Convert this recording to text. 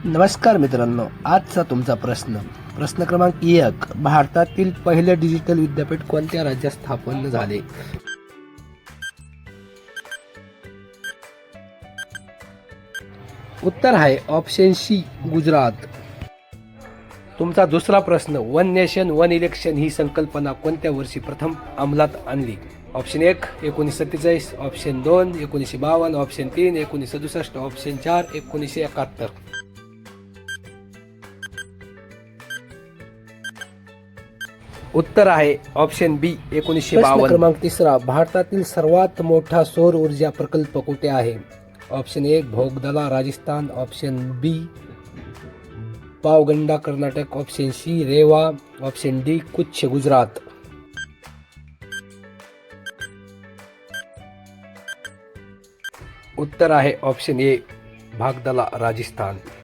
नमस्कार मित्रांनो, आजचा तुमचा प्रश्न क्रमांक 1. भारतातील पहिले डिजिटल विद्यापीठ कोणत्या राज्यात स्थापन झाले? उत्तर आहे ऑप्शन सी, गुजरात. तुमचा दुसरा प्रश्न, वन नेशन वन इलेक्शन ही संकल्पना कोणत्या वर्षी प्रथम अंमलात आणली? Option 1 1947, option 2 1952, option 3 1967, option 4 1971. उत्तर आहे ऑप्शन बी, 1952. क्रमांक 3. भारतातील सर्वात मोठा सौर ऊर्जा प्रकल्प कुठे आहे? Option 1 Bhadla, Rajasthan, option B Pavagada, Karnataka, option C Rewa, option D Kutch, Gujarat. उत्तर आहे ऑप्शन ए भागदला, राजस्थान.